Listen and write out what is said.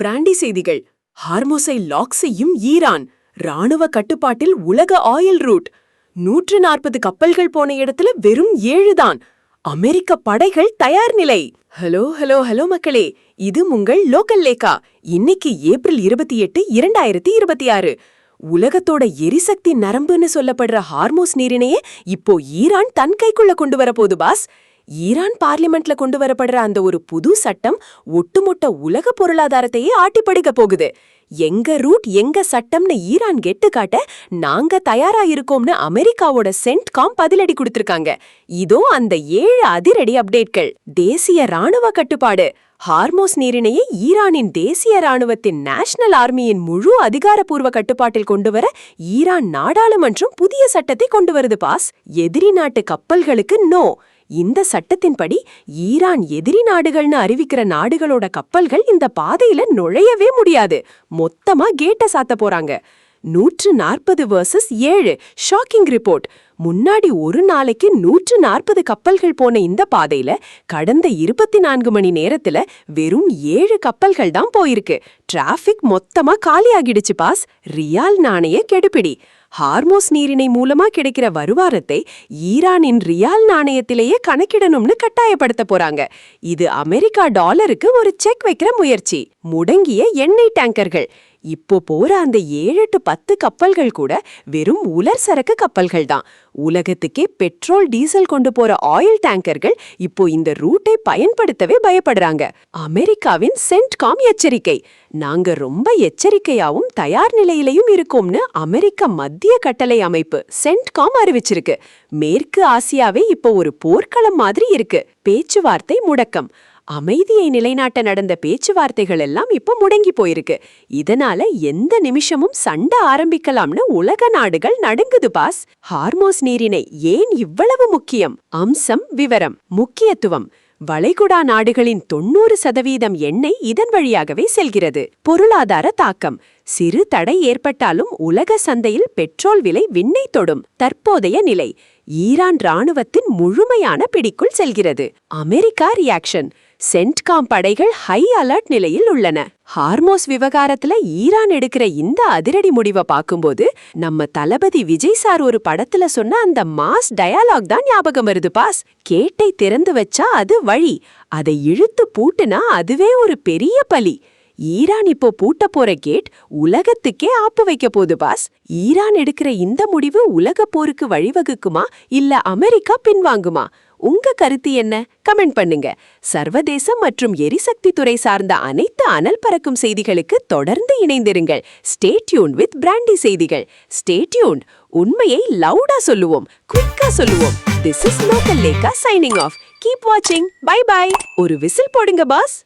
Brandy செய்திகள். ஹார்மோஸை lock செய்யும் Iran. ராணுவ கட்டுப்பாட்டில் உலக ஆயில் ரூட். 140 கப்பல்கள் போன இடத்துல வெறும் 7 தான். அமெரிக்க படைகள் தயார் நிலை. ஹலோ ஹலோ ஹலோ மக்களே, இது உங்கள் லோக்கல் லேக்கா. இன்னைக்கு ஏப்ரல் 28, 2026. உலகத்தோட எரிசக்தி நரம்புன்னு சொல்லப்படுற ஹார்மோஸ் நீரிணையே இப்போ ஈரான் தன் கைக்குள்ள கொண்டு வரப்போகுது பாஸ். ஈரான் பார்லிமெண்ட்ல கொண்டு வரப்படுற அந்த ஒரு புது சட்டம் ஒட்டுமொத்த உலக பொருளாதாரத்தையே ஆட்டிப்படிக்க போகுது. எங்க ரூட் எங்க சட்டம்னு ஈரான் கெட்டு காட்ட நாங்க தயாரா இருக்கோம்னு அமெரிக்காவோட சென்ட்காம் பதிலடி கொடுத்திருக்காங்க. இதோ அந்த 7 அதிரடி அப்டேட்கள். தேசிய ராணுவ கட்டுப்பாடு. ஹார்மோஸ் நீரிணையை ஈரானின் தேசிய ராணுவத்தின் நேஷனல் ஆர்மியின் முழு அதிகாரப்பூர்வ கட்டுப்பாட்டில் கொண்டுவர ஈரான் நாடாளுமன்றம் புதிய சட்டத்தை கொண்டு வருது பாஸ். எதிரி நாட்டு கப்பல்களுக்கு நோ. இந்த சட்டத்தின்படி ஈரான் எதிரி நாடுகள்னு அறிவிக்கிற நாடுகளோட கப்பல்கள் இந்த பாதையில நுழையவே முடியாது. மொத்தமா கேட்ட சாத்த போறாங்க. 140 vs 7 ஷாக்கிங் ரிப்போர்ட். முன்னாடி ஒரு நாளைக்கு 140 கப்பல்கள் போன இந்த பாதையில கடந்த 24 மணி நேரத்துல வெறும் 7 கப்பல்கள் தான் போயிருக்கு. டிராபிக் மொத்தமா காலியாகிடுச்சு பாஸ். ரியால் நாணய கெடுபிடி. ஹார்மோஸ் நீரிணை மூலமா கிடைக்கிற வருவாரத்தை ஈரானின் ரியால் நாணயத்திலேயே கணக்கிடணும்னு கட்டாயப்படுத்த போறாங்க. இது அமெரிக்கா டாலருக்கு ஒரு செக் வைக்கிற முயற்சி. முடங்கிய எண்ணெய் டேங்கர்கள். இப்போ போற அந்த 7 to 10 கப்பல்கள் கூட வெறும் உலர் சரக்கு கப்பல்கள் தான். உலகத்துக்கே பெட்ரோல் டீசல் கொண்டு போற ஆயில் டேங்கர்கள் இப்போ இந்த ரூட்டை பயன்படுத்தவே பயப்படுறாங்க. அமெரிக்காவின் சென்ட்காம் எச்சரிக்கை. நாங்க ரொம்ப எச்சரிக்கையாவும் தயார் நிலையிலையும் இருக்கோம்னு அமெரிக்க மத்திய கட்டளை அமைப்பு சென்ட்காம் அறிவிச்சிருக்கு. மேற்கு ஆசியாவே இப்போ ஒரு போர்க்களம் மாதிரி இருக்கு. பேச்சுவார்த்தை முடக்கம். அமைதியை நிலைநாட்ட நடந்த பேச்சுவார்த்தைகள் எல்லாம் இப்போ முடங்கி போயிருக்கு. இதனால எந்த நிமிஷமும் சண்டை ஆரம்பிக்கலாம்னு உலக நாடுகள் நடுங்குது பாஸ். ஹார்மோஸ் நீரிணை ஏன் இவ்வளவு முக்கியம்? அம்சம் விவரம். முக்கியத்துவம். வளைகுடா நாடுகளின் 90% எண்ணெய் இதன் வழியாகவே செல்கிறது. பொருளாதார தாக்கம். சிறு தடை ஏற்பட்டாலும் உலக சந்தையில் பெட்ரோல் விலை விண்ணை தொடும். தற்போதைய நிலை. ஈரான் ராணுவத்தின் முழுமையான பிடிக்குள் செல்கிறது. America reaction. சென்ட்காம் படைகள் ஹை அலர்ட் நிலையில் உள்ளன. ஹார்மோஸ் விவகாரத்துல ஈரான் எடுக்கிற இந்த அதிரடி முடிவை பார்க்கும்போது நம்ம தளபதி விஜய் சார் ஒரு படத்துல சொன்ன அந்த மாஸ் டயலாக் தான் ஞாபகம் வருது பாஸ். கேட்டை திறந்து வச்சா அது வழி, அதை இழுத்து பூட்டுனா அதுவே ஒரு பெரிய பலி. ஈரான் இப்போ பூட்ட போற கேட் உலகத்துக்கே ஆப்பு வைக்க போகுது பாஸ். ஈரான் எடுக்கிற இந்த முடிவு உலக போருக்கு வழிவகுக்குமா இல்ல அமெரிக்கா பின்வாங்குமா? உங்க கருத்து என்ன? கமெண்ட் பண்ணுங்க. சர்வதேசம் மற்றும் எரிசக்தி துறை சார்ந்த அனைத்து அனல் பறக்கும் செய்திகளுக்கு தொடர்ந்து இணைந்திருங்கள். ஸ்டே டியூன்ட் வித் பிராண்டி செய்திகள். Stay tuned. உண்மையை லவுடா சொல்லுவோம், குயிக்கா சொல்லுவோம். திஸ் இஸ் லோக்கல் லேக்கா சைனிங் ஆஃப். கீப் வாட்சிங். Bye bye. ஒரு விசில் போடுங்க பாஸ்.